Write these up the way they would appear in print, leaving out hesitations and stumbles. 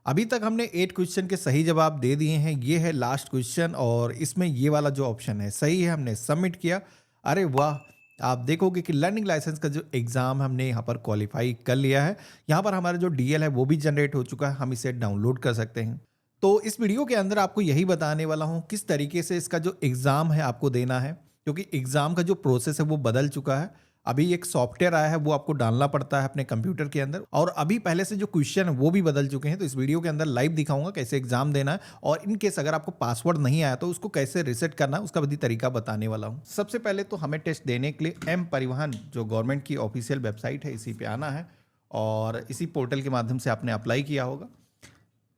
अभी तक हमने 8 क्वेश्चन के सही जवाब दे दिए हैं। ये है लास्ट क्वेश्चन और इसमें ये वाला जो ऑप्शन है सही है, हमने सबमिट किया। अरे वाह! आप देखोगे कि लर्निंग लाइसेंस का जो एग्ज़ाम हमने यहाँ पर क्वालिफ़ाई कर लिया है। यहाँ पर हमारा जो डीएल है वो भी जनरेट हो चुका है, हम इसे डाउनलोड कर सकते हैं। तो इस वीडियो के अंदर आपको यही बताने वाला हूँ किस तरीके से इसका जो एग्ज़ाम है आपको देना है, क्योंकि एग्ज़ाम का जो प्रोसेस है वो बदल चुका है। अभी एक सॉफ्टवेयर आया है वो आपको डालना पड़ता है अपने कंप्यूटर के अंदर, और अभी पहले से जो क्वेश्चन है वो भी बदल चुके हैं। तो इस वीडियो के अंदर लाइव दिखाऊंगा कैसे एग्जाम देना है, और इन केस अगर आपको पासवर्ड नहीं आया तो उसको कैसे रिसेट करना है उसका भी तरीका बताने वाला हूँ। सबसे पहले तो हमें टेस्ट देने के लिए एम परिवहन जो गवर्नमेंट की ऑफिशियल वेबसाइट है इसी पे आना है, और इसी पोर्टल के माध्यम से आपने अप्लाई किया होगा।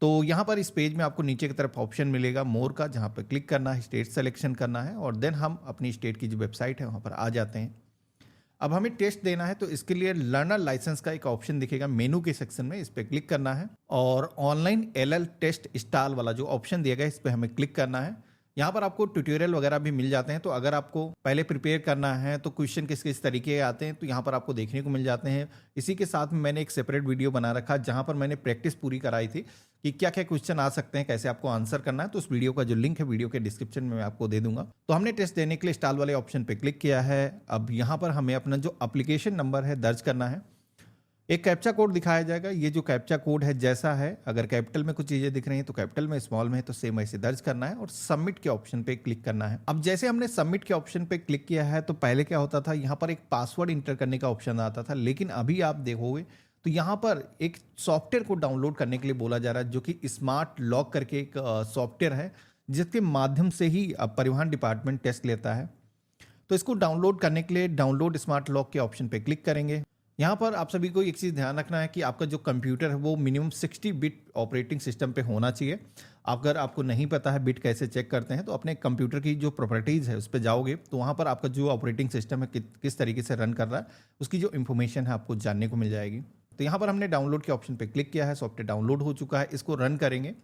तो यहाँ पर इस पेज में आपको नीचे की तरफ ऑप्शन मिलेगा मोर का, जहाँ पर क्लिक करना है, स्टेट सेलेक्शन करना है, और देन हम अपनी स्टेट की जो वेबसाइट है वहाँ पर आ जाते हैं। अब हमें टेस्ट देना है तो इसके लिए लर्नर लाइसेंस का एक ऑप्शन दिखेगा मेनू के सेक्शन में, इस पर क्लिक करना है, और ऑनलाइन एलएल टेस्ट स्टॉल वाला जो ऑप्शन दिया गया है इस पर हमें क्लिक करना है। यहाँ पर आपको ट्यूटोरियल वगैरह भी मिल जाते हैं, तो अगर आपको पहले प्रिपेयर करना है तो क्वेश्चन किस किस तरीके के आते हैं तो यहाँ पर आपको देखने को मिल जाते हैं। इसी के साथ में मैंने एक सेपरेट वीडियो बना रखा जहाँ पर मैंने प्रैक्टिस पूरी कराई थी कि क्या क्या क्वेश्चन आ सकते हैं, कैसे आपको आंसर करना है। तो उस वीडियो का जो लिंक है वीडियो के डिस्क्रिप्शन में मैं आपको दे दूंगा। तो हमने टेस्ट देने के लिए स्टॉल वाले ऑप्शन पर क्लिक किया है। अब यहाँ पर हमें अपना जो एप्लीकेशन नंबर है दर्ज करना है। एक कैप्चा कोड दिखाया जाएगा, ये जो कैप्चा कोड है जैसा है, अगर कैपिटल में कुछ चीज़ें दिख रही हैं तो कैपिटल में, स्मॉल में है तो सेम ऐसे दर्ज करना है, और सबमिट के ऑप्शन पे क्लिक करना है। अब जैसे हमने सबमिट के ऑप्शन पे क्लिक किया है तो पहले क्या होता था, यहाँ पर एक पासवर्ड इंटर करने का ऑप्शन आता था, लेकिन अभी आप देखोगे तो यहाँ पर एक सॉफ्टवेयर को डाउनलोड करने के लिए बोला जा रहा है, जो कि स्मार्ट लॉक करके एक सॉफ्टवेयर है जिसके माध्यम से ही परिवहन डिपार्टमेंट टेस्ट लेता है। तो इसको डाउनलोड करने के लिए डाउनलोड स्मार्ट लॉक के ऑप्शन पे क्लिक करेंगे। यहाँ पर आप सभी को एक चीज़ ध्यान रखना है कि आपका जो कंप्यूटर है वो मिनिमम 60 बिट ऑपरेटिंग सिस्टम पे होना चाहिए। अगर आपको नहीं पता है बिट कैसे चेक करते हैं तो अपने कंप्यूटर की जो प्रॉपर्टीज़ है उस पर जाओगे तो वहाँ पर आपका जो ऑपरेटिंग सिस्टम है किस तरीके से रन कर रहा है उसकी जो इन्फॉर्मेशन है आपको जानने को मिल जाएगी। तो यहाँ पर हमने डाउनलोड के ऑप्शन पर क्लिक किया है, सॉफ्टवेयर डाउनलोड हो चुका है, इसको रन करेंगे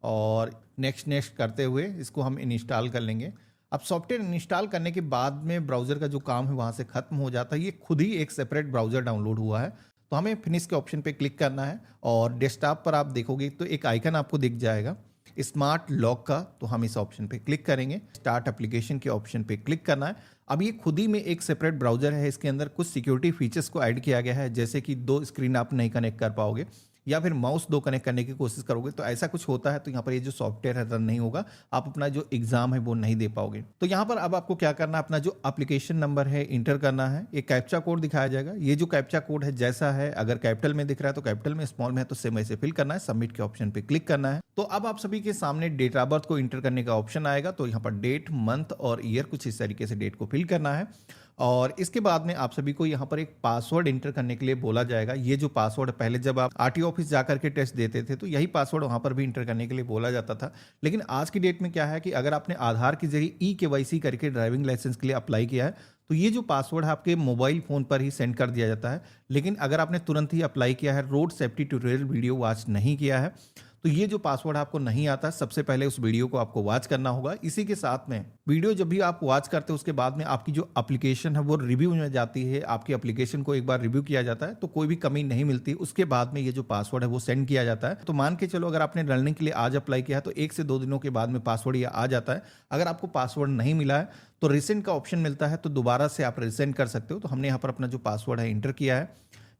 और नेक्स्ट नेक्स्ट करते हुए इसको हम इंस्टॉल कर लेंगे। अब सॉफ्टवेयर इंस्टॉल करने के बाद में ब्राउज़र का जो काम है वहाँ से ख़त्म हो जाता है, ये खुद ही एक सेपरेट ब्राउज़र डाउनलोड हुआ है। तो हमें फिनिश के ऑप्शन पे क्लिक करना है, और डेस्कटॉप पर आप देखोगे तो एक आइकन आपको दिख जाएगा स्मार्ट लॉक का, तो हम इस ऑप्शन पे क्लिक करेंगे। स्टार्ट एप्लीकेशन के ऑप्शन पे क्लिक करना है। अब ये खुद ही में एक सेपरेट ब्राउज़र है, इसके अंदर कुछ सिक्योरिटी फीचर्स को ऐड किया गया है, जैसे कि 2 स्क्रीन आप नहीं कनेक्ट कर पाओगे, या फिर माउस 2 कनेक्ट करने की कोशिश करोगे तो ऐसा कुछ होता है, तो यहाँ पर ये जो सॉफ्टवेयर है रन नहीं होगा, आप अपना जो एग्जाम है वो नहीं दे पाओगे। तो यहाँ पर अब आपको क्या करना है, अपना जो एप्लीकेशन नंबर है इंटर करना है, एक कैप्चा कोड दिखाया जाएगा। ये जो कैप्चा कोड है जैसा है, अगर कैपिटल में दिख रहा है तो कैपिटल में, स्मॉल में है तो सेम ऐसे फिल करना है, सबमिट के ऑप्शन पे क्लिक करना है। तो अब आप सभी के सामने डेट ऑफ बर्थ को इंटर करने का ऑप्शन आएगा, तो यहाँ पर डेट, मंथ और ईयर कुछ इस तरीके से डेट को फिल करना है, और इसके बाद में आप सभी को यहाँ पर एक पासवर्ड इंटर करने के लिए बोला जाएगा। ये जो पासवर्ड पहले जब आप आरटीओ ऑफिस जाकर के टेस्ट देते थे तो यही पासवर्ड वहाँ पर भी इंटर करने के लिए बोला जाता था, लेकिन आज की डेट में क्या है कि अगर आपने आधार के जरिए ई-केवाईसी करके ड्राइविंग लाइसेंस के लिए अप्लाई किया है तो ये जो पासवर्ड है आपके मोबाइल फ़ोन पर ही सेंड कर दिया जाता है। लेकिन अगर आपने तुरंत ही अप्लाई किया है, road safety tutorial video watch नहीं किया है, तो ये जो पासवर्ड आपको नहीं आता, सबसे पहले उस वीडियो को आपको वॉच करना होगा। इसी के साथ में वीडियो जब भी आप वॉच करते हो उसके बाद में आपकी जो एप्लीकेशन है वो रिव्यू में जाती है, आपकी एप्लीकेशन को एक बार रिव्यू किया जाता है तो कोई भी कमी नहीं मिलती, उसके बाद में ये जो पासवर्ड है वो सेंड किया जाता है। तो मान के चलो अगर आपने लर्निंग के लिए आज अप्लाई किया है तो 1 से 2 दिनों के बाद में पासवर्ड ये आ जाता है। अगर आपको पासवर्ड नहीं मिला है तो रिसेंट का ऑप्शन मिलता है, तो दोबारा से आप रिसेंट कर सकते हो। तो हमने यहाँ पर अपना जो पासवर्ड है इंटर किया है,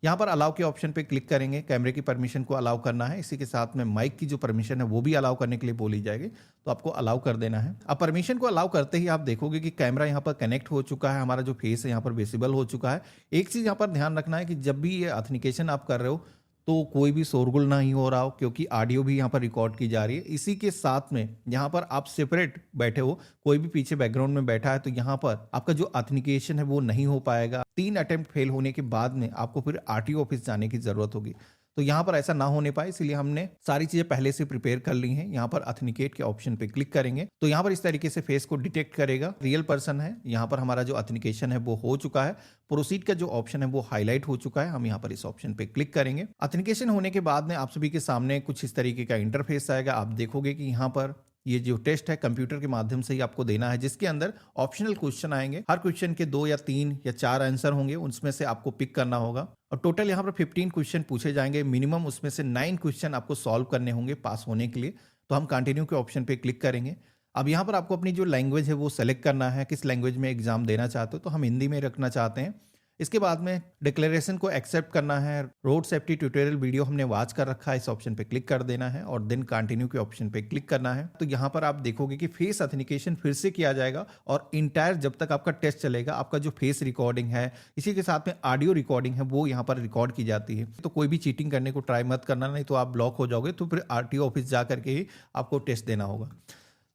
यहाँ पर अलाउ के ऑप्शन पे क्लिक करेंगे, कैमरे की परमिशन को अलाउ करना है, इसी के साथ में माइक की जो परमिशन है वो भी अलाउ करने के लिए बोली जाएगी, तो आपको अलाउ कर देना है। अब परमिशन को अलाउ करते ही आप देखोगे कि कैमरा यहाँ पर कनेक्ट हो चुका है, हमारा जो फेस है यहाँ पर विजिबल हो चुका है। एक चीज़ यहाँ पर ध्यान रखना है कि जब भी ये ऑथेंटिकेशन आप कर रहे हो तो कोई भी शोरगुल नहीं हो रहा हो, क्योंकि ऑडियो भी यहाँ पर रिकॉर्ड की जा रही है। इसी के साथ में यहाँ पर आप सेपरेट बैठे हो, कोई भी पीछे बैकग्राउंड में बैठा है तो यहाँ पर आपका जो ऑथेंटिकेशन है वो नहीं हो पाएगा। 3 अटेम्प्ट फेल होने के बाद में आपको फिर आरटीओ ऑफिस जाने की जरूरत होगी। तो यहाँ पर ऐसा ना होने पाए इसलिए हमने सारी चीजें पहले से प्रिपेयर कर ली हैं। यहाँ पर ऑथेंटिकेट के ऑप्शन पे क्लिक करेंगे तो यहाँ पर इस तरीके से फेस को डिटेक्ट करेगा, रियल पर्सन है। यहाँ पर हमारा जो ऑथेंटिकेशन है वो हो चुका है, प्रोसीड का जो ऑप्शन है वो हाईलाइट हो चुका है। हम यहाँ पर इस ऑप्शन पे क्लिक करेंगे। ऑथेंटिकेशन होने के बाद में आप सभी के सामने कुछ इस तरीके का इंटरफेस आएगा। आप देखोगे कि यहाँ पर ये जो टेस्ट है कंप्यूटर के माध्यम से ही आपको देना है, जिसके अंदर ऑप्शनल क्वेश्चन आएंगे। हर क्वेश्चन के 2 या 3 या 4 आंसर होंगे, उसमें से आपको पिक करना होगा और टोटल यहाँ पर 15 क्वेश्चन पूछे जाएंगे। मिनिमम उसमें से 9 क्वेश्चन आपको सॉल्व करने होंगे पास होने के लिए। तो हम कंटिन्यू के ऑप्शन पे क्लिक करेंगे। अब यहाँ पर आपको अपनी जो लैंग्वेज है वो सेलेक्ट करना है, किस लैंग्वेज में एग्जाम देना चाहते हो। तो हम हिंदी में रखना चाहते हैं। इसके बाद में डिक्लेरेशन को एक्सेप्ट करना है। रोड सेफ्टी ट्यूटोरियल वीडियो हमने वॉच कर रखा है, इस ऑप्शन पे क्लिक कर देना है और देन कंटिन्यू के ऑप्शन पे क्लिक करना है। तो यहाँ पर आप देखोगे कि फेस ऑथेंटिकेशन फिर से किया जाएगा और इंटायर जब तक आपका टेस्ट चलेगा, आपका जो फेस रिकॉर्डिंग है, इसी के साथ में ऑडियो रिकॉर्डिंग है, वो यहाँ पर रिकॉर्ड की जाती है। तो कोई भी चीटिंग करने को ट्राई मत करना, नहीं तो आप ब्लॉक हो जाओगे। तो फिर आरटीओ ऑफिस जा करके ही आपको टेस्ट देना होगा।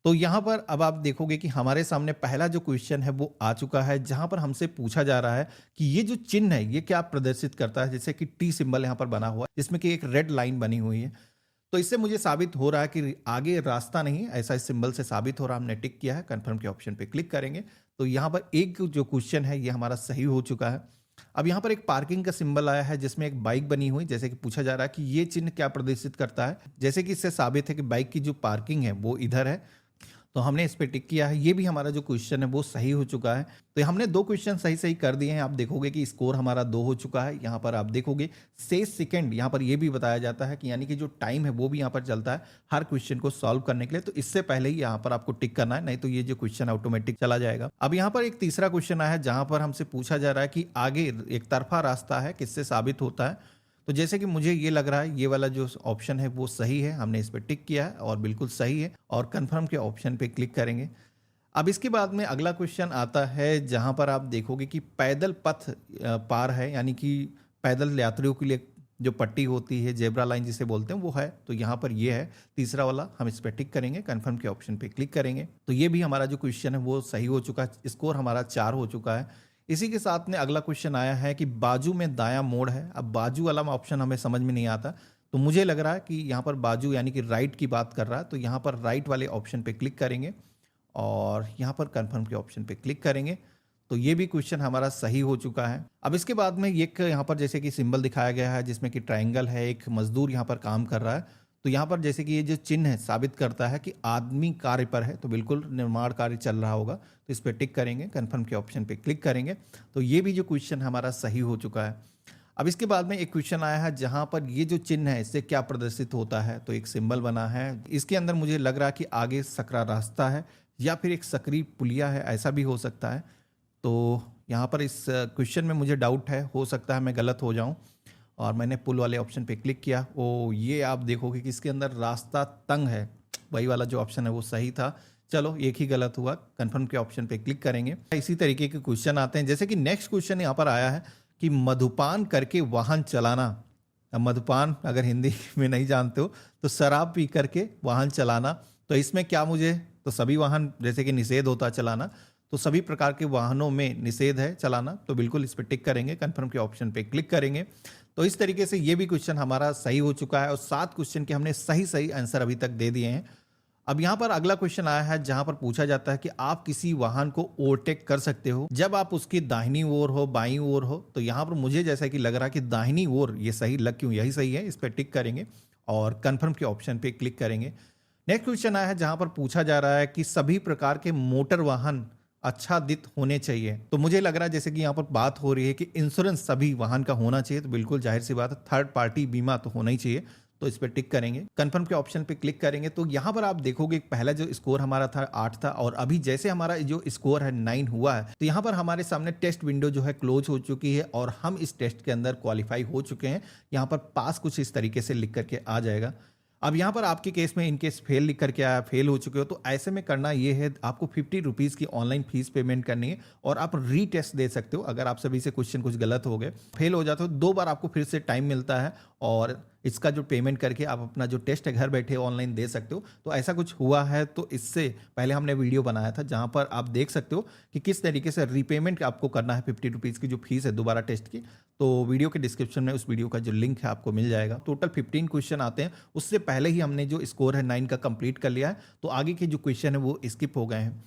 तो यहाँ पर अब आप देखोगे कि हमारे सामने पहला जो क्वेश्चन है वो आ चुका है, जहाँ पर हमसे पूछा जा रहा है कि ये जो चिन्ह है ये क्या प्रदर्शित करता है। जैसे कि टी सिंबल यहाँ पर बना हुआ है, जिसमें कि एक रेड लाइन बनी हुई है। तो इससे मुझे साबित हो रहा है कि आगे रास्ता नहीं, ऐसा इस सिंबल से साबित हो रहा है। हमने टिक किया है, कंफर्म के ऑप्शन पे क्लिक करेंगे। तो यहाँ पर एक जो क्वेश्चन है ये हमारा सही हो चुका है। अब यहाँ पर एक पार्किंग का सिंबल आया है, जिसमें एक बाइक बनी हुई, जैसे कि पूछा जा रहा है कि ये चिन्ह क्या प्रदर्शित करता है। जैसे कि इससे साबित है कि बाइक की जो पार्किंग है वो इधर है, तो हमने इस पे टिक किया है। ये भी हमारा जो क्वेश्चन है वो सही हो चुका है। तो हमने 2 क्वेश्चन सही सही कर दिए हैं। आप देखोगे कि स्कोर हमारा 2 हो चुका है। यहाँ पर आप देखोगे 6 सेकंड यहाँ पर ये भी बताया जाता है कि यानी कि जो टाइम है वो भी यहाँ पर चलता है हर क्वेश्चन को सॉल्व करने के लिए। तो इससे पहले ही यहाँ पर आपको टिक करना है, नहीं तो ये जो क्वेश्चन ऑटोमेटिक चला जाएगा। अब यहाँ पर एक तीसरा क्वेश्चन आया है, जहाँ पर हमसे पूछा जा रहा है कि आगे एक तरफा रास्ता है, किससे साबित होता है। तो जैसे कि मुझे ये लग रहा है ये वाला जो ऑप्शन है वो सही है, हमने इस पर टिक किया है और बिल्कुल सही है और कंफर्म के ऑप्शन पे क्लिक करेंगे। अब इसके बाद में अगला क्वेश्चन आता है, जहां पर आप देखोगे कि पैदल पथ पार है, यानी कि पैदल यात्रियों के लिए जो पट्टी होती है, जेब्रा लाइन जिसे बोलते हैं, वो है। तो यहाँ पर ये है तीसरा वाला, हम इस पर टिक करेंगे, कंफर्म के ऑप्शन पे क्लिक करेंगे। तो ये भी हमारा जो क्वेश्चन है वो सही हो चुका है। स्कोर हमारा 4 हो चुका है। इसी के साथ में अगला क्वेश्चन आया है कि बाजू में दायां मोड़ है। अब बाजू वाला ऑप्शन हमें समझ में नहीं आता, तो मुझे लग रहा है कि यहाँ पर बाजू यानी कि राइट की बात कर रहा है। तो यहाँ पर राइट वाले ऑप्शन पे क्लिक करेंगे और यहाँ पर कंफर्म के ऑप्शन पे क्लिक करेंगे। तो ये भी क्वेश्चन हमारा सही हो चुका है। अब इसके बाद में एक यहाँ पर जैसे कि सिंबल दिखाया गया है, जिसमें कि ट्रायंगल है, एक मजदूर यहाँ पर काम कर रहा है। तो यहाँ पर जैसे कि ये जो चिन्ह है साबित करता है कि आदमी कार्य पर है, तो बिल्कुल निर्माण कार्य चल रहा होगा। तो इस पर टिक करेंगे, कंफर्म के ऑप्शन पे क्लिक करेंगे। तो ये भी जो क्वेश्चन हमारा सही हो चुका है। अब इसके बाद में एक क्वेश्चन आया है, जहाँ पर ये जो चिन्ह है इससे क्या प्रदर्शित होता है। तो एक सिंबल बना है, इसके अंदर मुझे लग रहा है कि आगे सकरा रास्ता है या फिर एक सकरी पुलिया है, ऐसा भी हो सकता है। तो यहाँ पर इस क्वेश्चन में मुझे डाउट है, हो सकता है मैं गलत हो जाऊँ। और मैंने पुल वाले ऑप्शन पे क्लिक किया। ओ, ये आप देखोगे कि इसके अंदर रास्ता तंग है, वही वाला जो ऑप्शन है वो सही था। चलो एक ही गलत हुआ, कंफर्म के ऑप्शन पे क्लिक करेंगे। इसी तरीके के क्वेश्चन आते हैं, जैसे कि नेक्स्ट क्वेश्चन यहाँ पर आया है कि मधुपान करके वाहन चलाना। अब मधुपान अगर हिंदी में नहीं जानते हो तो शराब पी करके वाहन चलाना। तो इसमें क्या मुझे, तो सभी वाहन जैसे कि निषेध होता है चलाना, तो सभी प्रकार के वाहनों में निषेध है चलाना। तो बिल्कुल इस पर टिक करेंगे, कंफर्म के ऑप्शन पे क्लिक करेंगे। तो इस तरीके से ये भी क्वेश्चन हमारा सही हो चुका है और 7 क्वेश्चन के हमने सही सही आंसर अभी तक दे दिए हैं। अब यहाँ पर अगला क्वेश्चन आया है, जहां पर पूछा जाता है कि आप किसी वाहन को ओवरटेक कर सकते हो जब आप उसकी दाहिनी ओर हो, बाईं ओर हो। तो यहाँ पर मुझे जैसा कि लग रहा है कि दाहिनी ओर ये सही लग क्यों, यही सही है। इस पर टिक करेंगे और कंफर्म के ऑप्शन पे क्लिक करेंगे। नेक्स्ट क्वेश्चन आया है, जहां पर पूछा जा रहा है कि सभी प्रकार के मोटर वाहन आच्छादित होने चाहिए। तो मुझे लग रहा है जैसे कि यहाँ पर बात हो रही है कि इंश्योरेंस सभी वाहन का होना चाहिए। तो बिल्कुल जाहिर सी बात है, थर्ड पार्टी बीमा तो होना ही चाहिए। तो इस पर टिक करेंगे, कंफर्म के ऑप्शन पे क्लिक करेंगे। तो यहाँ पर आप देखोगे पहला जो स्कोर हमारा था 8 था और अभी जैसे हमारा जो स्कोर है 9 हुआ है। तो यहाँ पर हमारे सामने टेस्ट विंडो जो है क्लोज हो चुकी है और हम इस टेस्ट के अंदर क्वालिफाई हो चुके हैं। यहाँ पर पास कुछ इस तरीके से लिख करके आ जाएगा। अब यहाँ पर आपके केस में इनकेस फेल लिख करके आया, फेल हो चुके हो, तो ऐसे में करना ये है, आपको 50 रुपीज़ की ऑनलाइन फीस पेमेंट करनी है और आप रीटेस्ट दे सकते हो। अगर आप सभी से क्वेश्चन कुछ गलत हो गए, फेल हो जाते हो, 2 बार आपको फिर से टाइम मिलता है और इसका जो पेमेंट करके आप अपना जो टेस्ट है घर बैठे ऑनलाइन दे सकते हो। तो ऐसा कुछ हुआ है, तो इससे पहले हमने वीडियो बनाया था जहां पर आप देख सकते हो कि किस तरीके से रीपेमेंट आपको करना है 50 रुपीज़ की जो फीस है दोबारा टेस्ट की। तो वीडियो के डिस्क्रिप्शन में उस वीडियो का जो लिंक है आपको मिल जाएगा। टोटल 15 क्वेश्चन आते हैं, उससे पहले ही हमने जो स्कोर है 9 का कंप्लीट कर लिया है। तो आगे के जो क्वेश्चन है वो स्किप हो गए हैं।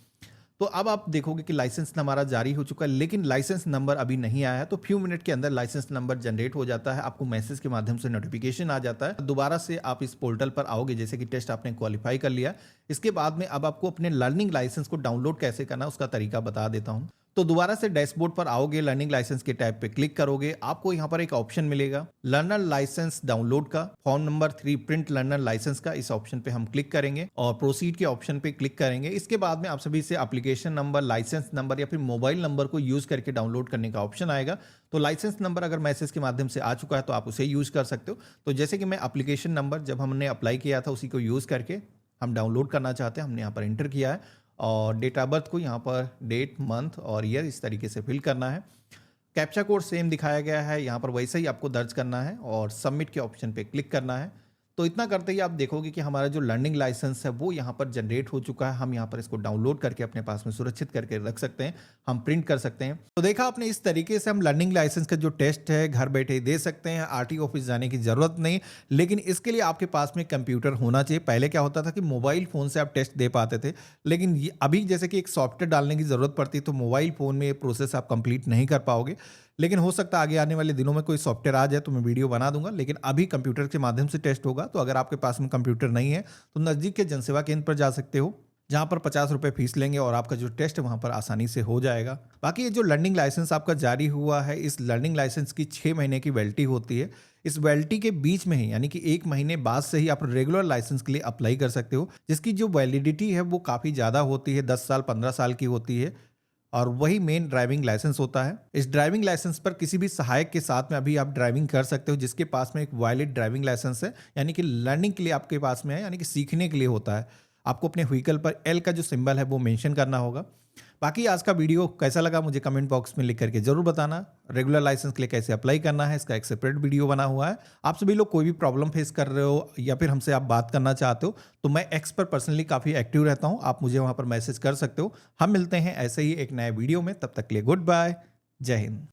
तो अब आप देखोगे कि लाइसेंस हमारा जारी हो चुका है, लेकिन लाइसेंस नंबर अभी नहीं आया है। तो फ्यू मिनट के अंदर लाइसेंस नंबर जनरेट हो जाता है, आपको मैसेज के माध्यम से नोटिफिकेशन आ जाता है। दोबारा से आप इस पोर्टल पर आओगे, जैसे कि टेस्ट आपने क्वालिफाई कर लिया। इसके बाद में अब आपको अपने लर्निंग लाइसेंस को डाउनलोड कैसे करना है उसका तरीका बता देता हूँ। तो दोबारा से डैशबोर्ड पर आओगे, लर्निंग लाइसेंस के टैब पे क्लिक करोगे, आपको यहाँ पर एक ऑप्शन मिलेगा लर्नर लाइसेंस डाउनलोड का, form number 3 print learner licence का। इस ऑप्शन पे हम क्लिक करेंगे और प्रोसीड के ऑप्शन पे क्लिक करेंगे। इसके बाद में आप सभी से एप्लीकेशन नंबर, लाइसेंस नंबर या फिर मोबाइल नंबर को यूज करके डाउनलोड करने का ऑप्शन आएगा। तो लाइसेंस नंबर अगर मैसेज के माध्यम से आ चुका है तो आप उसे यूज कर सकते हो। तो जैसे कि मैं एप्लीकेशन नंबर जब हमने अप्लाई किया था उसी को यूज करके हम डाउनलोड करना चाहते हैं, हमने यहाँ पर एंटर किया है और डेट ऑफ बर्थ को यहाँ पर डेट, मंथ और ईयर इस तरीके से फिल करना है। कैप्चा कोड सेम दिखाया गया है, यहाँ पर वैसे ही आपको दर्ज करना है और सबमिट के ऑप्शन पे क्लिक करना है। तो इतना करते ही आप देखोगे कि हमारा जो लर्निंग लाइसेंस है वो यहाँ पर जनरेट हो चुका है। हम यहाँ पर इसको डाउनलोड करके अपने पास में सुरक्षित करके रख सकते हैं, हम प्रिंट कर सकते हैं। तो देखा आपने, इस तरीके से हम लर्निंग लाइसेंस का जो टेस्ट है घर बैठे दे सकते हैं। आरटीओ ऑफिस जाने की जरूरत नहीं, लेकिन इसके लिए आपके पास में कंप्यूटर होना चाहिए। पहले क्या होता था कि मोबाइल फोन से आप टेस्ट दे पाते थे, लेकिन अभी जैसे कि एक सॉफ्टवेयर डालने की जरूरत पड़ती है, तो मोबाइल फोन में ये प्रोसेस आप कंप्लीट नहीं कर पाओगे। लेकिन हो सकता है आगे आने वाले दिनों में कोई सॉफ्टवेयर आ जाए तो मैं वीडियो बना दूंगा, लेकिन अभी कंप्यूटर के माध्यम से टेस्ट होगा। तो अगर आपके पास में कंप्यूटर नहीं है तो नज़दीक के जनसेवा केंद्र पर जा सकते हो, जहां पर 50 रुपये फीस लेंगे और आपका जो टेस्ट वहां पर आसानी से हो जाएगा। बाकी ये जो लर्निंग लाइसेंस आपका जारी हुआ है, इस लर्निंग लाइसेंस की 6 महीने की वैलिडिटी होती है। इस वैलिडिटी के बीच में ही, यानी कि 1 महीने बाद से ही आप रेगुलर लाइसेंस के लिए अप्लाई कर सकते हो, जिसकी जो वैलिडिटी है वो काफ़ी ज़्यादा होती है, 10 साल 15 साल की होती है और वही मेन ड्राइविंग लाइसेंस होता है। इस ड्राइविंग लाइसेंस पर किसी भी सहायक के साथ में अभी आप ड्राइविंग कर सकते हो जिसके पास में एक वैलिड ड्राइविंग लाइसेंस है, यानी कि लर्निंग के लिए आपके पास में है, यानी कि सीखने के लिए होता है। आपको अपने व्हीकल पर एल का जो सिंबल है वो मेंशन करना होगा। बाकी आज का वीडियो कैसा लगा मुझे कमेंट बॉक्स में लिख करके जरूर बताना। रेगुलर लाइसेंस के लिए कैसे अप्लाई करना है इसका एक सेपरेट वीडियो बना हुआ है। आप सभी लोग कोई भी प्रॉब्लम फेस कर रहे हो या फिर हमसे आप बात करना चाहते हो तो मैं एक्स पर पर्सनली काफ़ी एक्टिव रहता हूं, आप मुझे वहां पर मैसेज कर सकते हो। हम मिलते हैं ऐसे ही एक नए वीडियो में, तब तक के लिए गुड बाय, जय हिंद।